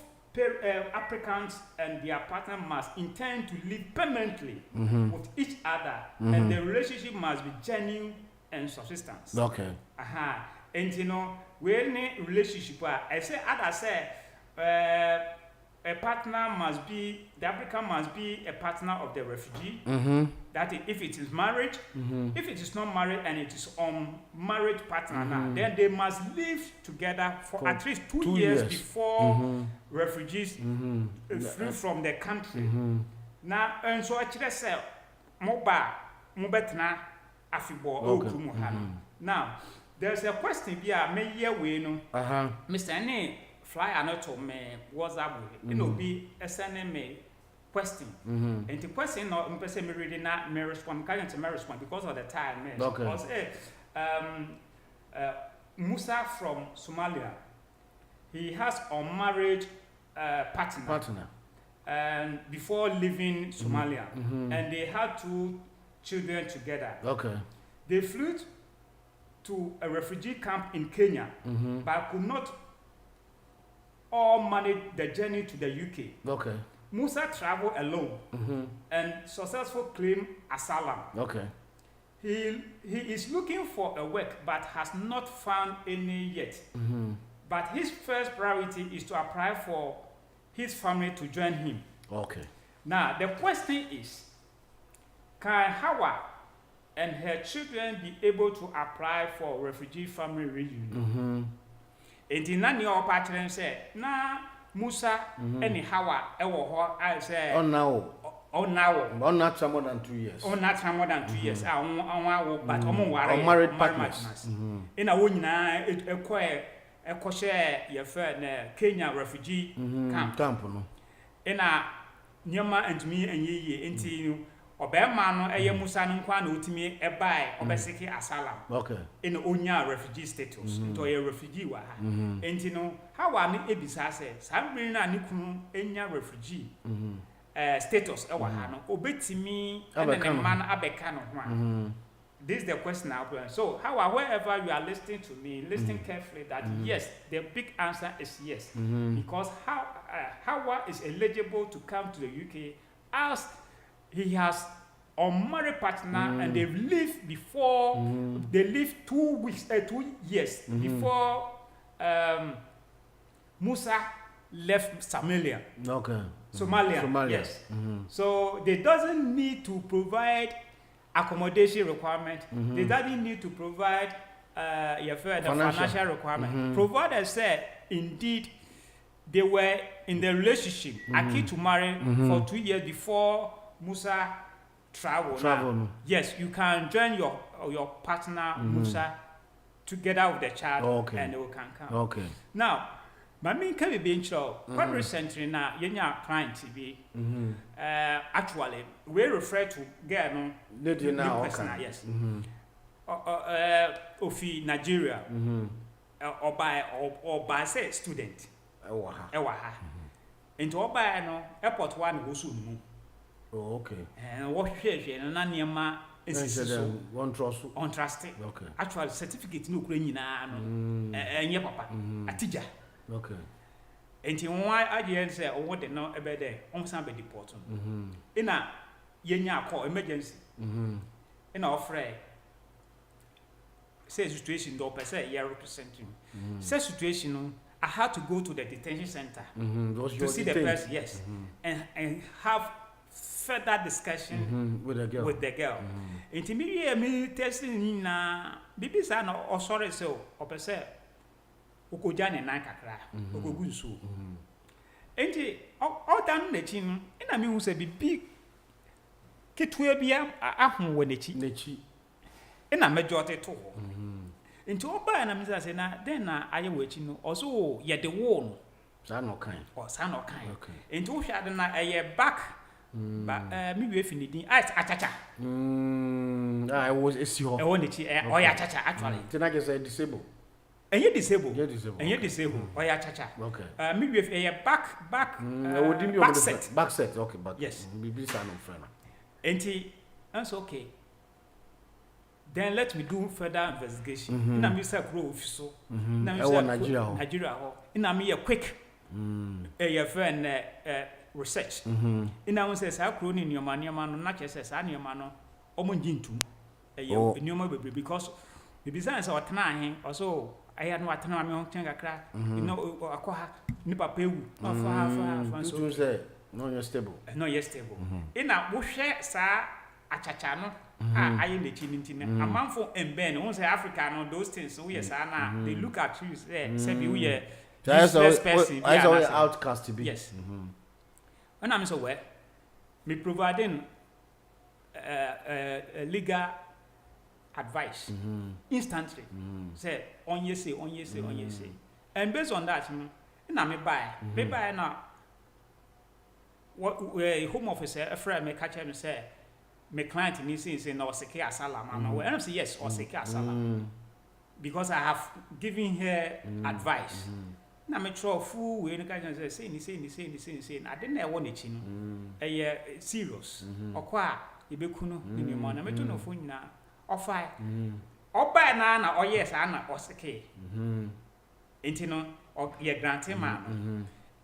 applicants and their partner must intend to live permanently with each other and the relationship must be genuine and subsistence. Okay. And you know, when a relationship, I say, a partner must be, the applicant must be a partner of the refugee. That is, if it is marriage, if it is not married and it is unmarried partner now, then they must live together for at least 2 years before refugees flee from the country. Now, and so actually say, mobetna afibo now, there's a question here, may ye we Mr. Annie. Fly another me WhatsApp you know be sending me question and the question no me reading na me respond can't me respond because of the time okay. Because Musa from Somalia, he has unmarried partner and before leaving Somalia and they had 2 children together. Okay. They flew to a refugee camp in Kenya but could not all manage the journey to the UK. Okay. Musa traveled alone and successfully claimed asylum. Okay. He is looking for a work but has not found any yet. But his first priority is to apply for his family to join him. Okay. Now the question is, can Hawa and her children be able to apply for refugee family reunion? And in nani or patron said, na Musa any Hawa ewo ho I say on now not more than 2 years. Not more than 2 years. But married partners. In a woman a share your friend Kenya refugee camp no. In a Nyama and me and ye into Obama no Musa nkwa na otimi buy obeseki asylum. Okay. In onya refugee status into a refugee wa and you know how ani ebisa say sambre na ni kunu enya refugee status e wa ha no obetimi and the man abeka no ho. This is the question now. So how wherever you are listening to me, listen carefully that yes, the big answer is yes. Because how is eligible to come to the UK as he has unmarried partner and they've lived before they lived 2 years before Musa left Somalia. Okay. Somalia. Yes. So they doesn't need to provide accommodation requirement. They doesn't need to provide the financial requirement. Provided said indeed they were in the relationship, Aki to marry for 2 years before Musa travel. No. Yes, you can join your partner Musa together with the child, and they can come. Okay. Now, my main can be being sure. Quite recently now, your client TV. Actually, we refer to girl no person. Yes. Ofi Nigeria. Or by say student. Ewaha. Into Oba no airport one go soon. Oh, okay. And what share and Nanyama is one trust. Untrusted. Okay. Actual certificate no Ukrainian and your papa. A teacher. Okay. And why I say, oh, what they know about there, on some deportation. In a yenya call emergency. In our fray. Say situation do per se year representing. Say situation I had to go to the detention center to see the person, yes, and have further discussion with the girl. Into me testing na bibi sa no or sorry so or per se ukojane na kakra okogu so. Enti all down the chin ina me hu say bibi ketwe bia ahun wo nechi ina majority to ho. Into Oba and I'm saying, then I am waiting also yet the wall. Son or kind. Or son or kind. Okay. Into Shadden a back, but maybe if you need achacha. I was a sure. I wanted to or yachacha actually. Then I guess I disabled. And you're disabled. And you're disabled. Or yachacha. Okay. Maybe if a back, back set. Back set, okay, but yes. Maybe son of friend. And that's okay. Then let me do further investigation. Na me say grow officer. Na me say Nigeria. Na me a quick friend research. Ina won say say grow ni nyoma no na che say say nyoma no omo njintum. Nyoma bebre because the business or tena ahen also I had no atena me on kakra. You know akwa ni papa ewu. Fa so say no you're stable. No you're stable. Ina wo hwe sa achacha no I in the chin a man for and Ben, once Africa no those things, so yes, they look at you, say we are useless person. I saw outcast to be. Yes. When I'm so where, me providing legal advice instantly. Say on you say. And based on that, me buy now. What home office a friend may catch him say. My client needs to say no seke asala mama. And I say yes or seke asala because I have given her advice. Na me try full we no can say ni. I didn't know want it no. Serious. Okwa ibeku no ni mo na me to no phone na offer. Oba na or yes ana or seke. Enti no or ye grant ma.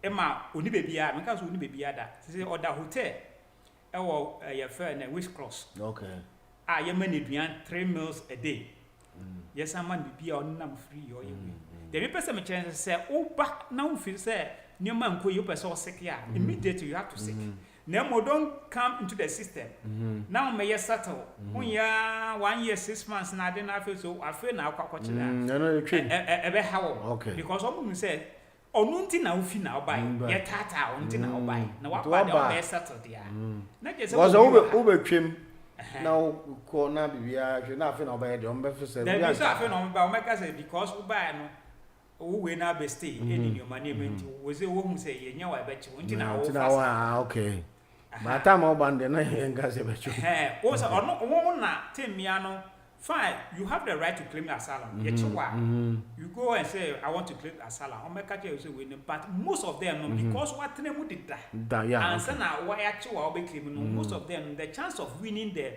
Emma oni baby a me ka so oni baby a da. Say order hotel. Your friend Wish Cross. Okay. You many 3 meals a day. Yes, I man be on number free or you. The person may chance say, oh, back now if you say, near man, you person sick, immediately you have to sick. No more don't come into the system. Now may you settle. 1 year, 1 year, 6 months, and I didn't have so I feel now quite how okay. Because someone said, oh, nothing now, if you now buy, yet tata, until now buy. Now, what about the settled there? Was over trim. Now, corner be nothing about the umbrella. There is nothing on Baumaka because we buy no, we now be stay in your management. Was a woman say, you know, I bet you until now. Okay. By the time I'll band the night and gas about you. Also, or not a woman now, Tim Miano. Fine, you have the right to claim asylum. You go and say, I want to claim asylum. But most of them, because what name did that? And so now, why actually I'll be claiming most of them, the chance of winning the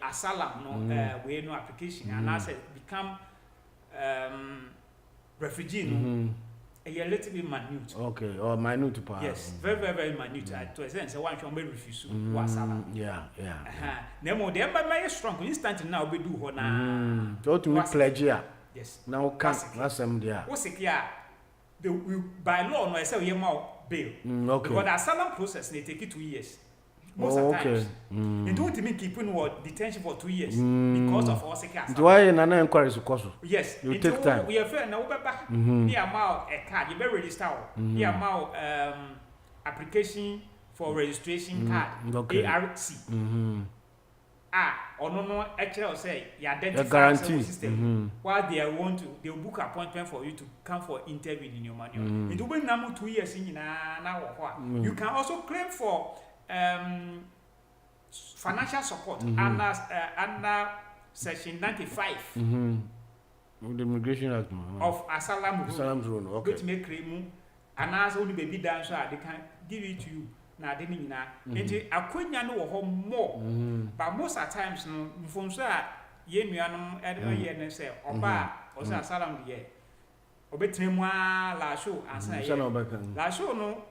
asylum, we no application, and I said, become refugee, a little bit minute. Okay, or minute part. Yes, very minute. To a sense, one can be refused asylum. Yeah. No more, they are strong. Instantly now, we do what now. Go to me pledge. Yes. Now, can't last them there. What's it? Yeah. By law, no, I say, you more bail. Okay. Because the asylum process, they take it 2 years. most of the times. And don't mean keeping what detention for 2 years because of all security. Do I nana inquiries cost? Yes, you take time. We are fair now, near amount a card, you better register. Near amount application for registration card, ARC. Or no, actually, say you identify the system. While they want to, they'll book appointment for you to come for interview in your manual. It will be now 2 years in now. You can also claim for financial support under Section 95 the Immigration Act of Asylum Rule. Okay. Which make claim and as only baby dance, they can give it to you. Na de nyina enti akonya no wo ho more but most at times no from so a ye nuanom ye ne say oba o say asylum de ye obetene mu a la show ansa ye la show no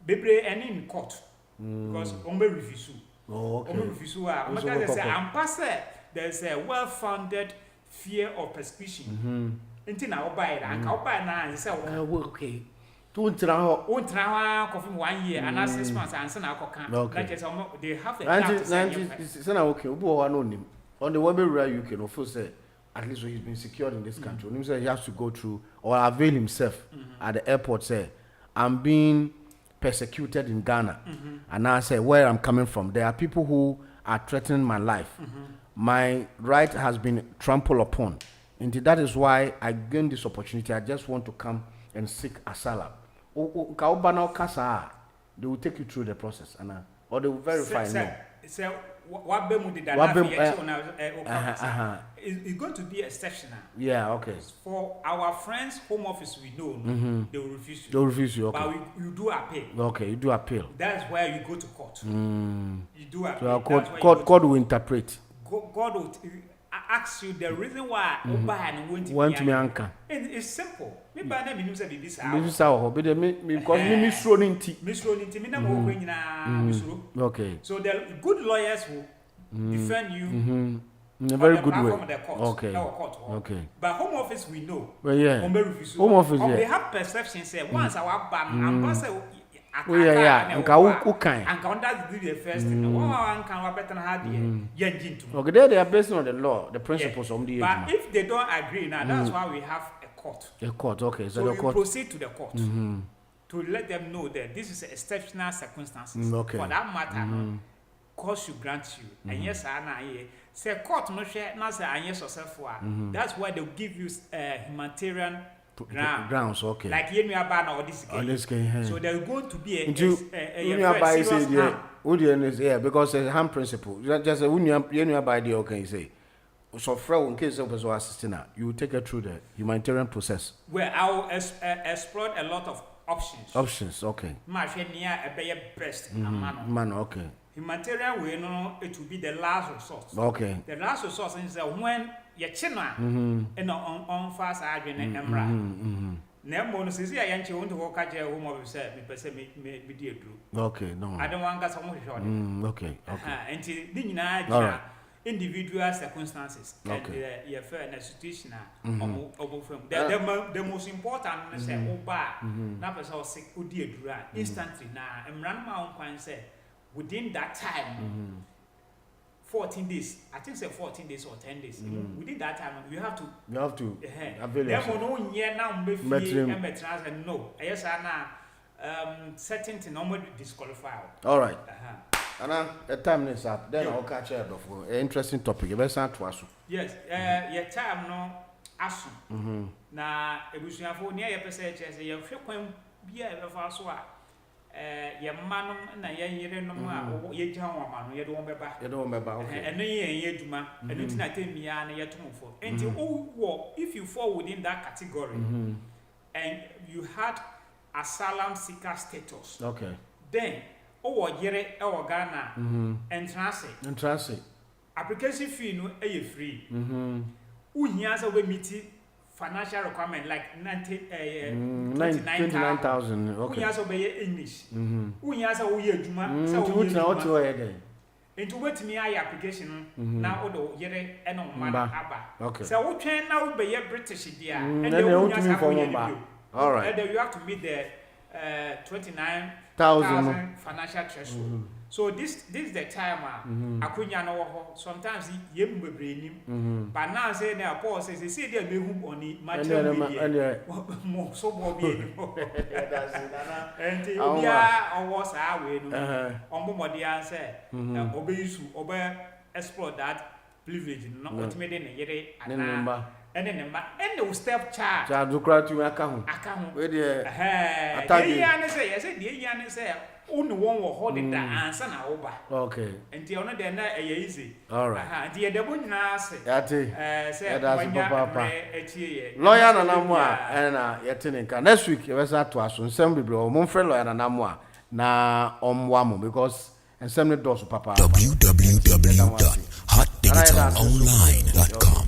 bebre any in court because on be refuse okay on refuse a make say ampase there's a well founded fear of persecution enti na oba ye anka oba na say okay won't travel coffee 1 year and 6 months and send out like they have a okay on the web you can also say at least he's been secured in this country. He has to go through or avail himself at the airport say I'm being persecuted in Ghana and I say where I'm coming from there are people who are threatening my life. My right has been trampled upon. And that is why I gained this opportunity. I just want to come and seek asylum. They will take you through the process, or they will verify. It's going to be exceptional. Yeah, okay. For our friends, Home Office, we know they will refuse you. They will refuse you, okay. But you do appeal. Okay, you do appeal. That's where you go to court. You do appeal. So court will interpret. God will ask you the reason why want to me anchor. It's simple. Me ba na minimum say bibi sa. Bibi sa ho be me because me misro ni nti. Misro ni nti me na mo ko nyina misro. Okay. So the good lawyers will defend you in a very good way. Okay. Okay. But Home Office we know. Well, yeah. Home Office, yeah. They have perception say once our ban and say Anka who can. Anka that do the first thing. One can better have the okay, they are based on the law, the principles of the But if they don't agree now, that's why we have a court. A court, okay. So the you court proceed to the court to let them know that this is exceptional circumstances. Okay. For that matter, court should grant you. And yes, I say court no share not say and yes yourself. That's why they'll give you humanitarian grounds, okay. Like you ban or this case. So there's going to be a yeah, because it's a hand principle. Just when you buy the okay, say. So, in case of a assistant, you will take it through the humanitarian process. Well, I'll explore a lot of options. Options, okay. My friend near a better breast, man, okay. Humanitarian way, no, it will be the last resort. Okay. The last resort is when you're china and on fast arguing and emra. Nemo says, I want to walk at your home office, me dear Drew. Okay, no. I don't want to get someone short. Okay, okay. And didn't individual circumstances and your fair institution the most important is say oba na person sick odi adura instantly na emran ma on kwan say within that time 14 days I think say 14 days or 10 days within that time you have to avail yourself no nye na mbefie and no yes na certain thing normal disqualify. All right. Anna, the time is up. Then I'll catch up of an interesting topic. Yes, your time no asu. Na ebusuafo near your percentage as your frequent beer ever so your manum na yere no a ye jan wa manu ye do beba. You don't remember, okay. And ye duma and it's not me and ye tomfo. And if you fall within that category and you had asylum seeker status. Okay. Then yere Ghana entrance application fee no free uhia say we meet financial requirement like 29,000 okay uhia say be English uhia say we adwuma say into wait me eye application na odo yere eno man aba okay say wo twen na wo be British dia and they uhia say for number all right and you have to meet the 29,000 financial threshold. So this is the time akunya no ho sometimes yem bebre but now say na Paul says say dey mehu oni material media mo so bo bi ni that's nana enti obia owo saa we no omomode answer obe use obe explore that privilege no otime dey ne yere ana ene ne ma ene step child dukra tu aka ho we dey atagi ya ne say yes dey ya ne say unu won wo ho de da ansa na wo ba okay enti ono de na easy all right enti ye de bo nyina ase yate say papa etie ye lawyer na namu a na yete ne nka next week we say to aso nsem bebre o mo mfre lawyer na namu a na omwa mo because nsem ne doso papa www.hotdigitalonline.com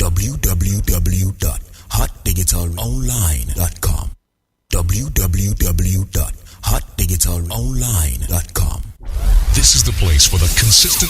www.hotdigitalonline.com www.hotdigitalonline.com. This is the place for the consistent